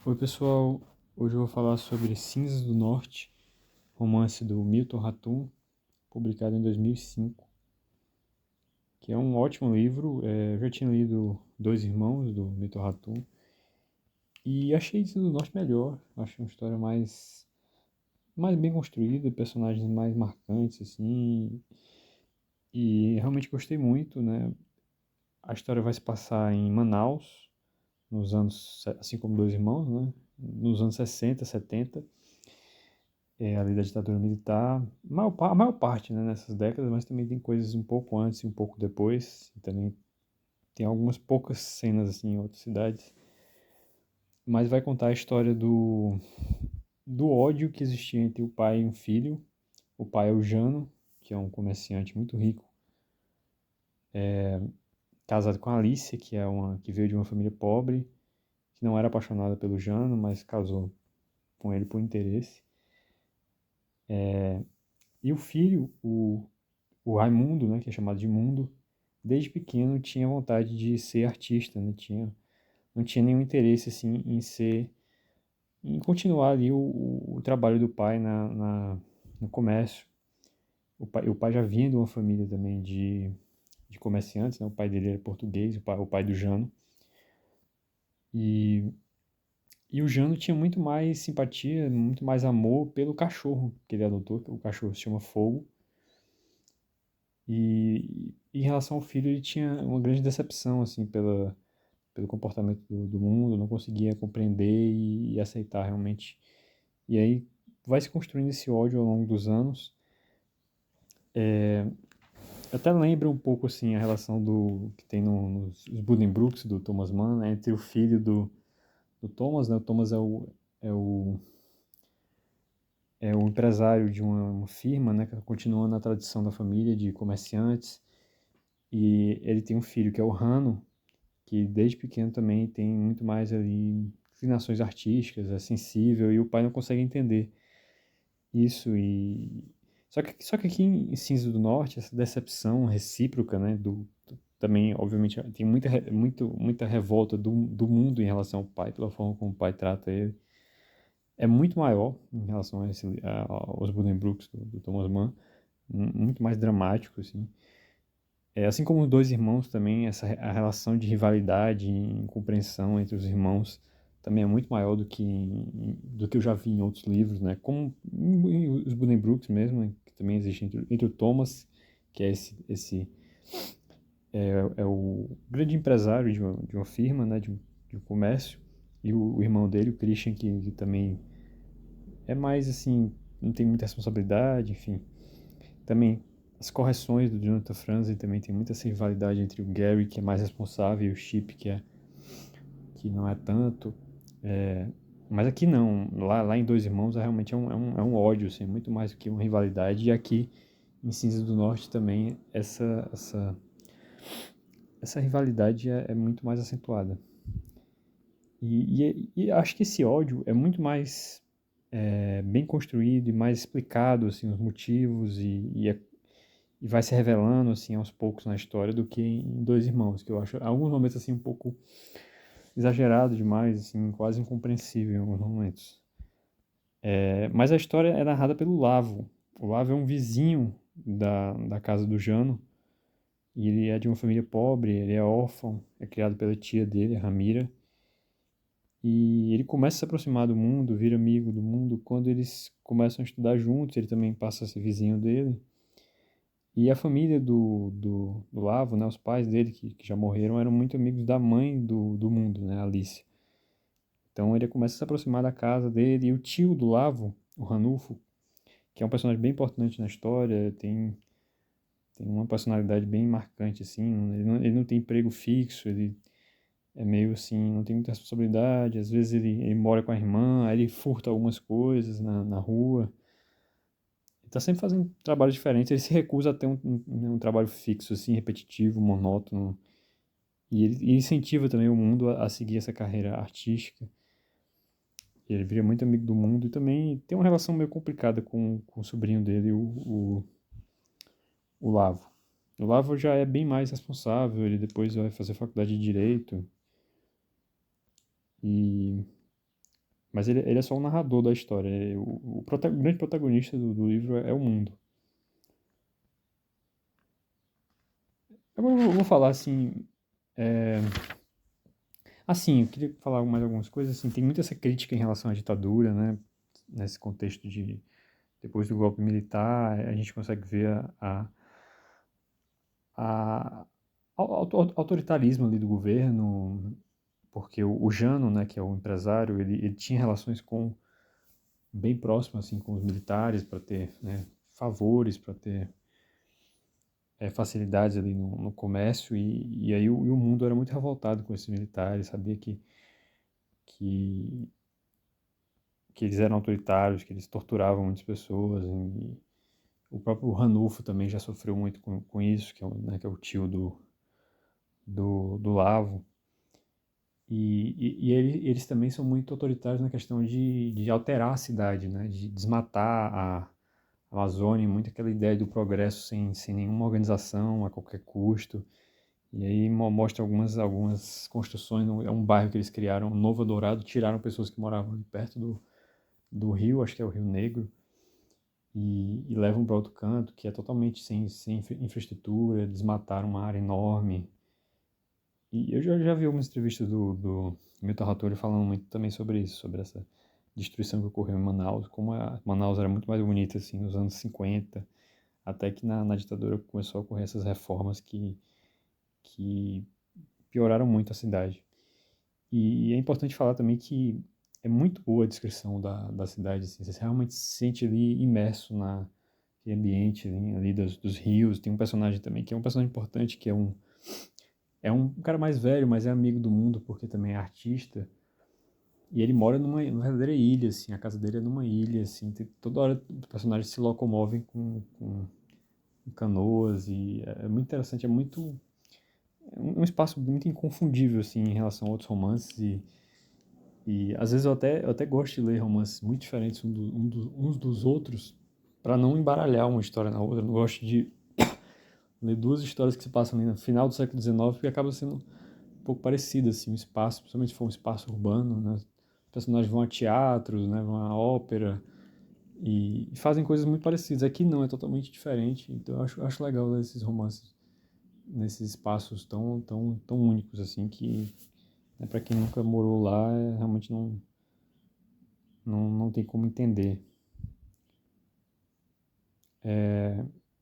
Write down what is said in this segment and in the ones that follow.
Oi, pessoal. Hoje eu vou falar sobre Cinzas do Norte, romance do Milton Ratum, publicado em 2005, que é um ótimo livro. Eu já tinha lido Dois Irmãos, do Milton Ratum, e achei Cinzas do Norte melhor. Achei uma história mais bem construída, personagens mais marcantes, assim, e realmente gostei muito, né? A história vai se passar em Manaus, assim como Dois Irmãos, né? Nos anos 60, 70. Ali da ditadura militar, a maior parte, né, nessas décadas, mas também tem coisas um pouco antes e um pouco depois, e também tem algumas poucas cenas assim em outras cidades, mas vai contar a história do ódio que existia entre o pai e um filho. O pai é o Jano, que é um comerciante muito rico, casado com a Alicia, que veio de uma família pobre, que não era apaixonada pelo Jano, mas casou com ele por interesse. E o filho, o Raimundo, né, que é chamado de Mundo, desde pequeno tinha vontade de ser artista, né? Não tinha nenhum interesse assim em continuar ali o trabalho do pai no comércio. O pai já vinha de uma família também de comerciantes, né? O pai dele era português, o pai do Jano. E, e o Jano tinha muito mais simpatia, muito mais amor pelo cachorro que ele adotou, que o cachorro se chama Fogo. E em relação ao filho, ele tinha uma grande decepção, assim, pelo comportamento do mundo, não conseguia compreender e aceitar realmente. E aí vai se construindo esse ódio ao longo dos anos. Até lembra um pouco, assim, a relação que tem nos Buddenbrooks, do Thomas Mann, né, entre o filho do Thomas, né? O Thomas é o, é o empresário de uma firma, né, que continua na tradição da família de comerciantes. E ele tem um filho que é o Rano, que desde pequeno também tem muito mais ali inclinações artísticas, é sensível, e o pai não consegue entender isso. Só que aqui em Cinza do Norte, essa decepção recíproca, né, também, obviamente, tem muita revolta do mundo em relação ao pai, pela forma como o pai trata ele, é muito maior em relação aos Buddenbrooks do Thomas Mann, muito mais dramático, assim. Assim como os Dois Irmãos também, a relação de rivalidade e incompreensão entre os irmãos também é muito maior do que eu já vi em outros livros, né? Como os Buddenbrooks mesmo, né? Que também existe entre o Thomas, que é é o grande empresário de uma firma, né? De um comércio, e o irmão dele, o Christian, que também é mais assim, não tem muita responsabilidade, enfim. Também as correções do Jonathan Franzen também tem muita essa rivalidade entre o Gary, que é mais responsável, e o Chip, que não é tanto. É, mas aqui não, lá em Dois Irmãos realmente é um ódio, assim, muito mais do que uma rivalidade. E aqui em Cinza do Norte também essa rivalidade é muito mais acentuada. E acho que esse ódio é muito mais bem construído e mais explicado, assim, os motivos e vai se revelando assim aos poucos na história do que em Dois Irmãos, que eu acho alguns momentos assim um pouco exagerado demais, assim, quase incompreensível em alguns momentos. Mas a história é narrada pelo Lavo. O Lavo é um vizinho da casa do Jano, e ele é de uma família pobre, ele é órfão, é criado pela tia dele, a Ramira, e ele começa a se aproximar do mundo, vira amigo do mundo quando eles começam a estudar juntos. Ele também passa a ser vizinho dele. E a família do Lavo, né, os pais dele, que já morreram, eram muito amigos da mãe do Mundo, né, Alice. Então ele começa a se aproximar da casa dele, e o tio do Lavo, o Ranulfo, que é um personagem bem importante na história, tem uma personalidade bem marcante, assim. Ele não tem emprego fixo, ele é meio assim, não tem muita responsabilidade. Às vezes ele mora com a irmã, aí ele furta algumas coisas na rua. Ele tá sempre fazendo trabalhos diferentes, ele se recusa a ter um trabalho fixo, assim, repetitivo, monótono. E ele incentiva também o mundo a seguir essa carreira artística. E ele vira muito amigo do mundo e também tem uma relação meio complicada com o sobrinho dele, o Lavo. O Lavo já é bem mais responsável, ele depois vai fazer faculdade de Direito. E Mas ele é só um narrador da história. O grande protagonista do livro é o mundo. Agora eu vou falar assim. Assim, eu queria falar mais algumas coisas. Assim, tem muita essa crítica em relação à ditadura, né? Nesse contexto de depois do golpe militar, a gente consegue ver a, autoritarismo ali do governo, porque o Jano, né, que é o empresário, ele tinha relações bem próximas assim, com os militares para ter, né, favores, para ter facilidades ali no comércio, e aí o mundo era muito revoltado com esses militares, sabia que, que eles eram autoritários, que eles torturavam muitas pessoas, e o próprio Ranulfo também já sofreu muito com isso, que é o tio do Lavo. Eles também são muito autoritários na questão de alterar a cidade, né? De desmatar a Amazônia, muito aquela ideia do progresso sem nenhuma organização, a qualquer custo. E aí mostra algumas construções, é um bairro que eles criaram, Novo Dourado, tiraram pessoas que moravam ali perto do rio, acho que é o Rio Negro, e levam para outro canto, que é totalmente sem infraestrutura, desmataram uma área enorme. E eu já vi algumas entrevistas do Milton Rattori falando muito também sobre isso, sobre essa destruição que ocorreu em Manaus, como Manaus era muito mais bonita assim nos anos 50, até que na ditadura começou a ocorrer essas reformas que pioraram muito a cidade. E é importante falar também que é muito boa a descrição da cidade, assim, você realmente se sente ali imerso naquele ambiente ali dos rios. Tem um personagem também que é um personagem importante, que é um cara mais velho, mas é amigo do mundo porque também é artista. E ele mora numa verdadeira ilha, assim, a casa dele é numa ilha, assim, toda hora os personagens se locomovem com canoas, e é muito interessante, é um espaço muito inconfundível, assim, em relação a outros romances, e às vezes eu até gosto de ler romances muito diferentes uns dos outros, para não embaralhar uma história na outra. Eu não gosto de ler duas histórias que se passam ali no final do século XIX, porque acaba sendo um pouco parecido, assim, o espaço, principalmente se for um espaço urbano, né? Os personagens vão a teatros, né? Vão a ópera e fazem coisas muito parecidas. Aqui não, é totalmente diferente. Então eu acho legal ler esses romances nesses espaços tão únicos, assim, que, né, para quem nunca morou lá, realmente não tem como entender.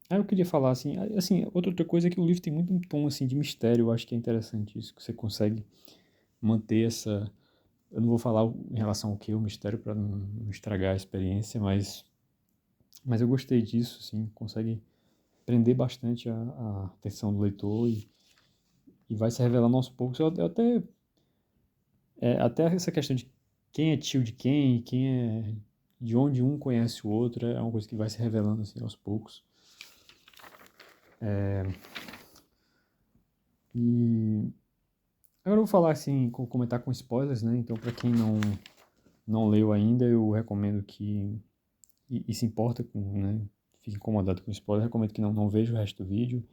Aí eu queria falar assim, outra coisa é que o livro tem muito um tom assim de mistério. Eu acho que é interessante isso, que você consegue manter essa. Eu não vou falar em relação ao que é o mistério para não estragar a experiência, mas eu gostei disso, assim, consegue prender bastante a atenção do leitor, e vai se revelando aos poucos. Até essa questão de quem é tio de quem é de onde um conhece o outro, é uma coisa que vai se revelando assim aos poucos. E agora eu vou falar assim, comentar com spoilers, né? Então, para quem não leu ainda, eu recomendo que e se importa com, né, fica incomodado com spoiler, recomendo que não veja o resto do vídeo,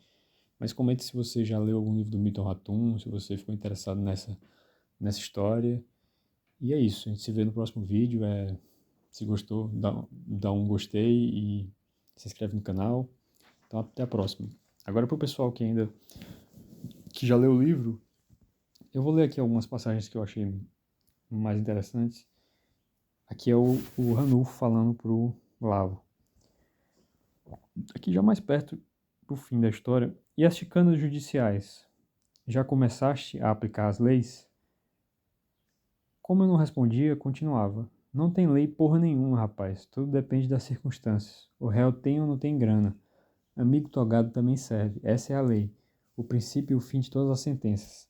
mas comente se você já leu algum livro do Milton Ratum, se você ficou interessado nessa história. E é isso, a gente se vê no próximo vídeo. Se gostou, dá um gostei e se inscreve no canal. Então até a próxima. Agora, para o pessoal que já leu o livro, eu vou ler aqui algumas passagens que eu achei mais interessantes. Aqui é o Ranulfo falando pro Lavo. Aqui já mais perto pro fim da história. E as chicanas judiciais? Já começaste a aplicar as leis? Como eu não respondia, continuava. Não tem lei porra nenhuma, rapaz. Tudo depende das circunstâncias. O réu tem ou não tem grana. Amigo togado também serve. Essa é a lei. O princípio e o fim de todas as sentenças.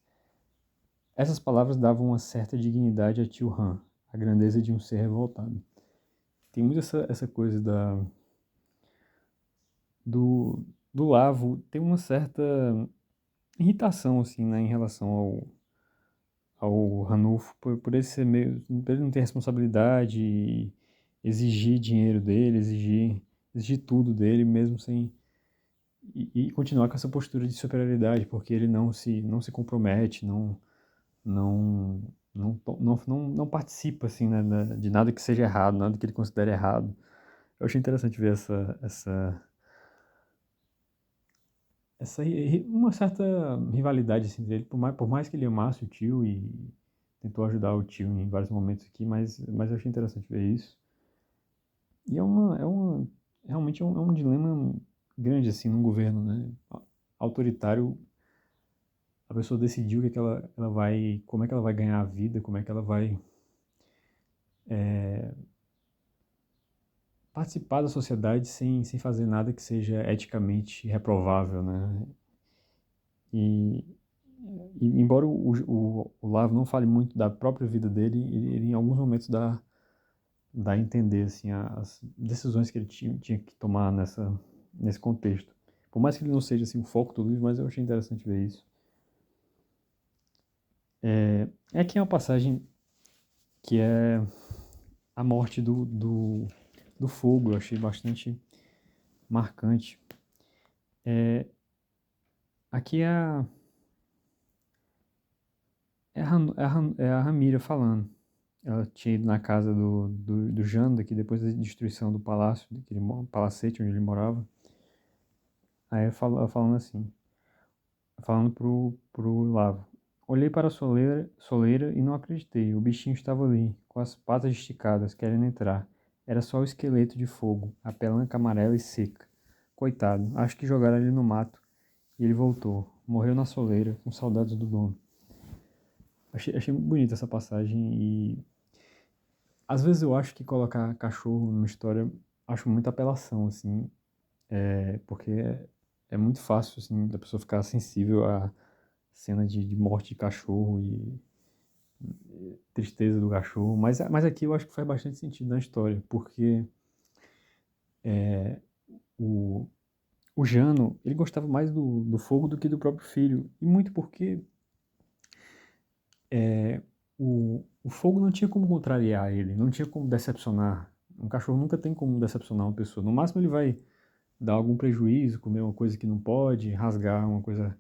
Essas palavras davam uma certa dignidade a tio Han, a grandeza de um ser revoltado. Tem muito essa coisa do Lavo, tem uma certa irritação, assim, né, em relação ao Ranulfo, por ele ser meio, por ele não ter responsabilidade, e exigir dinheiro dele, exigir tudo dele, mesmo sem. E continuar com essa postura de superioridade, porque ele não se compromete, não, não participa, assim, né, de nada que seja errado, nada que ele considere errado. Eu achei interessante ver uma certa rivalidade, assim, dele, por mais que ele amasse o tio e tentou ajudar o tio em vários momentos aqui, mas eu achei interessante ver isso. E realmente é um dilema grande, assim, num governo, né, autoritário. A pessoa decidiu que ela vai, como é que ela vai ganhar a vida, como é que ela vai participar da sociedade sem fazer nada que seja eticamente reprovável, né? E, e embora o Lavo não fale muito da própria vida dele, ele em alguns momentos dá a entender assim, as decisões que ele tinha que tomar nesse contexto. Por mais que ele não seja assim, o foco do livro, mas eu achei interessante ver isso. É aqui uma passagem que é a morte do fogo, eu achei bastante marcante. Aqui é a Ramira falando. Ela tinha ido na casa do Janda, que depois da destruição do palácio, palacete onde ele morava. Aí ela falando assim, falando pro Lavo. Olhei para a soleira e não acreditei. O bichinho estava ali, com as patas esticadas, querendo entrar. Era só o esqueleto de fogo, a pelanca amarela e seca. Coitado, acho que jogaram ele no mato. E ele voltou. Morreu na soleira, com saudades do dono. Achei muito bonita essa passagem e às vezes eu acho que colocar cachorro numa história, acho muita apelação, assim, porque é muito fácil, assim, da pessoa ficar sensível à cena de morte de cachorro e tristeza do cachorro, mas aqui eu acho que faz bastante sentido na história, porque o, o Jano, ele gostava mais do fogo do que do próprio filho, e muito porque o fogo não tinha como contrariar ele, não tinha como decepcionar. Um cachorro nunca tem como decepcionar uma pessoa. No máximo ele vai dar algum prejuízo, comer uma coisa que não pode, rasgar uma coisa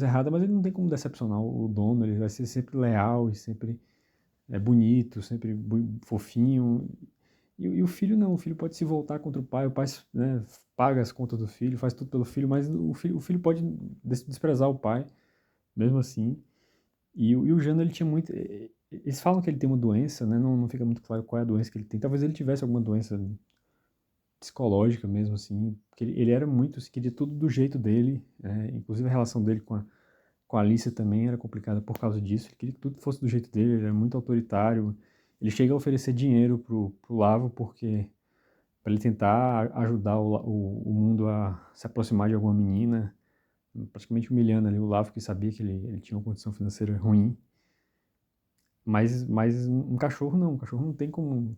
errada, mas ele não tem como decepcionar o dono, ele vai ser sempre leal e sempre bonito, sempre fofinho. E o filho não, o filho pode se voltar contra o pai, né, paga as contas do filho, faz tudo pelo filho, mas o filho pode desprezar o pai, mesmo assim. E o Jano, ele tinha muito. Eles falam que ele tem uma doença, né? Não fica muito claro qual é a doença que ele tem. Talvez ele tivesse alguma doença psicológica mesmo, assim. Porque ele era muito. Assim, queria tudo do jeito dele. Inclusive a relação dele com a Alicia também era complicada por causa disso. Ele queria que tudo fosse do jeito dele. Ele era muito autoritário. Ele chega a oferecer dinheiro pro Lavo porque para ele tentar ajudar o mundo a se aproximar de alguma menina, praticamente humilhando ali o Lavo, que sabia que ele tinha uma condição financeira ruim. Mas um cachorro não, um cachorro não tem como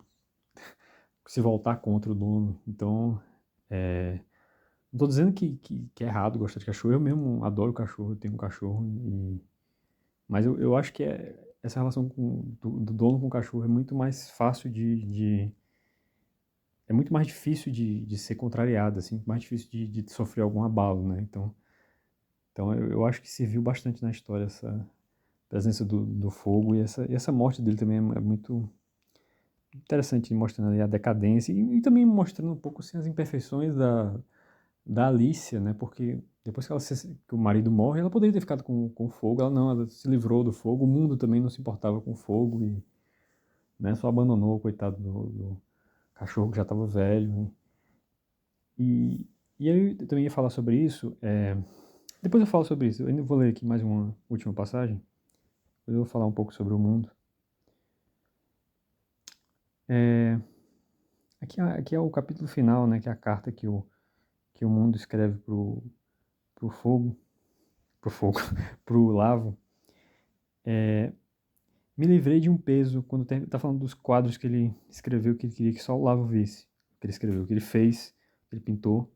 se voltar contra o dono. Então, não tô dizendo que é errado gostar de cachorro, eu mesmo adoro cachorro, eu tenho um cachorro, mas eu acho que essa relação do dono com o cachorro é muito mais fácil é muito mais difícil de ser contrariada, assim, mais difícil de sofrer algum abalo, né? Então eu acho que serviu bastante na história essa presença do fogo e essa morte dele também é muito interessante, mostrando ali a decadência e também mostrando um pouco assim, as imperfeições da Alicia, né? Porque depois que o marido morre, ela poderia ter ficado com o fogo, ela não, ela se livrou do fogo, o mundo também não se importava com o fogo e, né, só abandonou o coitado do cachorro que já estava velho, né? E, e aí eu também ia falar sobre isso, depois eu falo sobre isso, eu ainda vou ler aqui mais uma última passagem, depois eu vou falar um pouco sobre o mundo. É, aqui é o capítulo final, né, que é a carta que o mundo escreve pro fogo, pro fogo, pro Lavo. Me livrei de um peso quando tá falando dos quadros que ele escreveu que ele queria que só o Lavo visse. Que ele escreveu, que ele fez, que ele pintou,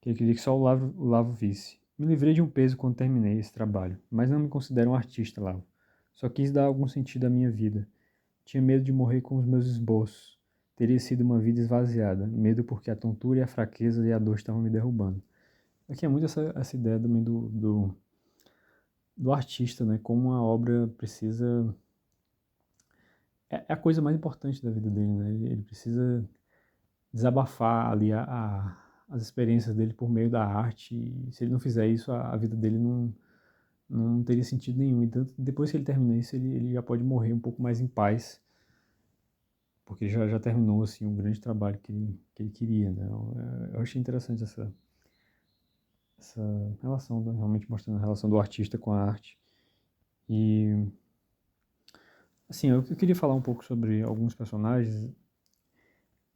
que ele queria que só o Lavo visse. Me livrei de um peso quando terminei esse trabalho, mas não me considero um artista, Lavo. Só quis dar algum sentido à minha vida. Tinha medo de morrer com os meus esboços. Teria sido uma vida esvaziada. Medo porque a tontura e a fraqueza e a dor estavam me derrubando. Aqui é muito essa ideia também do artista, né? Como a obra precisa é a coisa mais importante da vida dele, né? Ele precisa desabafar ali as experiências dele por meio da arte. E se ele não fizer isso, a vida dele não teria sentido nenhum. Então, depois que ele termina isso, ele já pode morrer um pouco mais em paz, porque já terminou assim, um grande trabalho que ele queria, né? Eu achei interessante essa relação, né? Realmente mostrando a relação do artista com a arte. E, assim, eu queria falar um pouco sobre alguns personagens.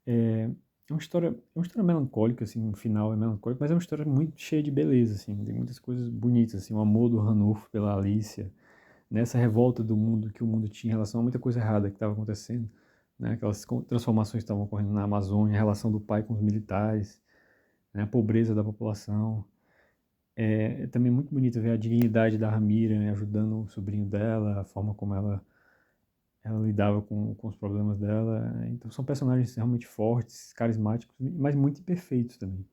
É uma história melancólica, assim, o final é melancólico, mas é uma história muito cheia de beleza, assim, tem muitas coisas bonitas, assim, o amor do Ranulfo pela Alicia, nessa revolta do mundo que o mundo tinha em relação a muita coisa errada que estava acontecendo, né, aquelas transformações que estavam ocorrendo na Amazônia, a relação do pai com os militares, né, a pobreza da população. É também muito bonito ver a dignidade da Ramira, né, ajudando o sobrinho dela, a forma como ela lidava com os problemas dela. Então são personagens realmente fortes, carismáticos, mas muito imperfeitos também.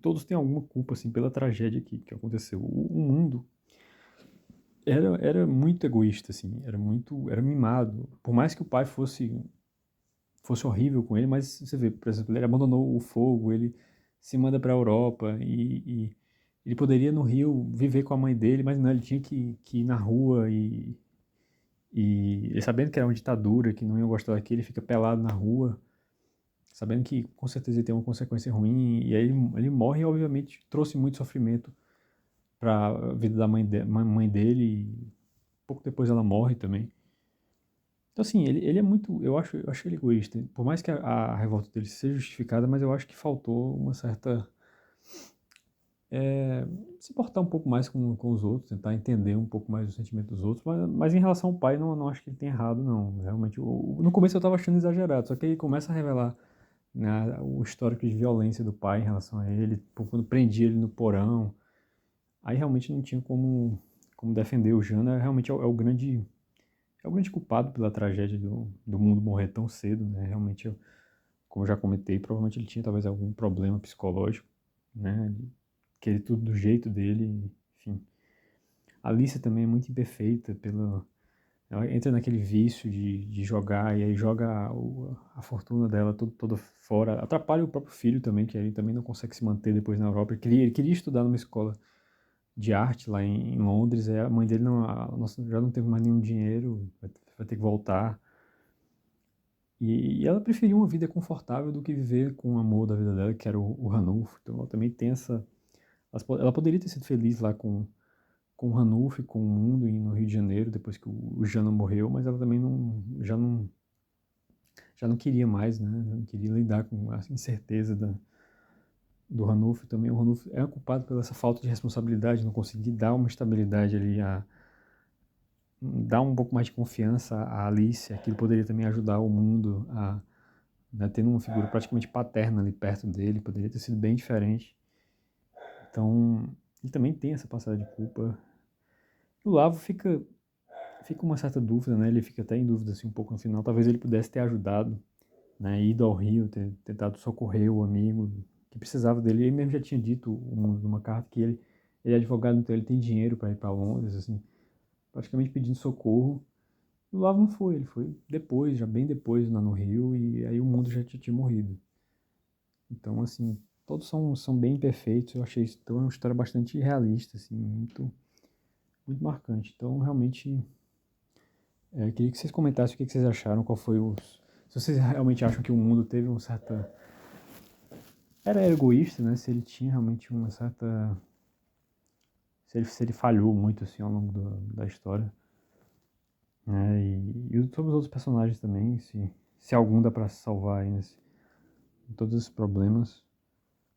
Todos têm alguma culpa assim pela tragédia que aconteceu. O mundo era muito egoísta assim, era mimado. Por mais que o pai fosse horrível com ele, mas você vê, por exemplo, ele abandonou o fogo, ele se manda para a Europa e ele poderia no Rio viver com a mãe dele, mas não, ele tinha que ir na rua e ele sabendo que era uma ditadura, que não ia gostar daquilo, ele fica pelado na rua, sabendo que com certeza ele tem uma consequência ruim, e aí ele morre e obviamente trouxe muito sofrimento para a vida da mãe dele, e pouco depois ela morre também. Então assim, ele é muito, eu acho ele egoísta, por mais que a revolta dele seja justificada, mas eu acho que faltou uma certa, se importar um pouco mais com os outros, tentar entender um pouco mais o sentimento dos outros, mas em relação ao pai, não acho que ele tem errado, não. Realmente, no começo eu estava achando exagerado, só que aí começa a revelar, né, o histórico de violência do pai em relação a ele, quando prendia ele no porão, aí realmente não tinha como defender o Jana, realmente é o grande culpado pela tragédia do mundo morrer tão cedo, né, realmente, como eu já comentei, provavelmente ele tinha talvez algum problema psicológico, né, querer tudo do jeito dele, enfim. A Alicia também é muito imperfeita ela entra naquele vício de jogar e aí joga a fortuna dela toda fora. Atrapalha o próprio filho também, que ele também não consegue se manter depois na Europa. Ele queria estudar numa escola de arte lá em Londres, a mãe dele nossa, já não teve mais nenhum dinheiro, vai ter que voltar. E ela preferia uma vida confortável do que viver com o amor da vida dela, que era o Ranulfo. Então ela também tem ela poderia ter sido feliz lá com o Ranulf, com o mundo no Rio de Janeiro, depois que o Jano morreu, mas ela também já não queria mais, né? Já não queria lidar com a incerteza do Ranulf também. O Ranulf é culpado pela essa falta de responsabilidade, não conseguir dar uma estabilidade ali, dar um pouco mais de confiança à Alice. Aquilo poderia também ajudar o mundo né, tendo uma figura praticamente paterna ali perto dele, poderia ter sido bem diferente. Então, ele também tem essa passagem de culpa. O Lavo fica uma certa dúvida, né? Ele fica até em dúvida assim, um pouco no final. Talvez ele pudesse ter ajudado, né? Ido ao Rio, ter tentado socorrer o amigo que precisava dele. Ele mesmo já tinha dito numa carta que ele é advogado, então ele tem dinheiro para ir para Londres, assim, praticamente pedindo socorro. E o Lavo não foi, ele foi depois, já bem depois, lá no Rio, e aí o mundo já tinha morrido. Então, assim, todos são bem perfeitos. Eu achei isso então, é uma história bastante realista, assim, muito marcante. Então, realmente, eu queria que vocês comentassem o que vocês acharam, qual foi os... Se vocês realmente acham que o mundo teve uma certa... Era egoísta, né? Se ele tinha realmente uma certa... Se ele falhou muito, assim, ao longo da história. Né? E sobre os outros personagens também, se algum dá pra salvar aí em todos esses problemas.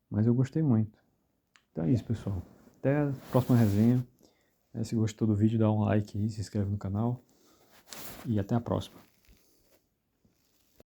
Mas eu gostei muito. Então é isso, pessoal. Até a próxima resenha. Se gostou do vídeo, dá um like aí, se inscreve no canal. E até a próxima.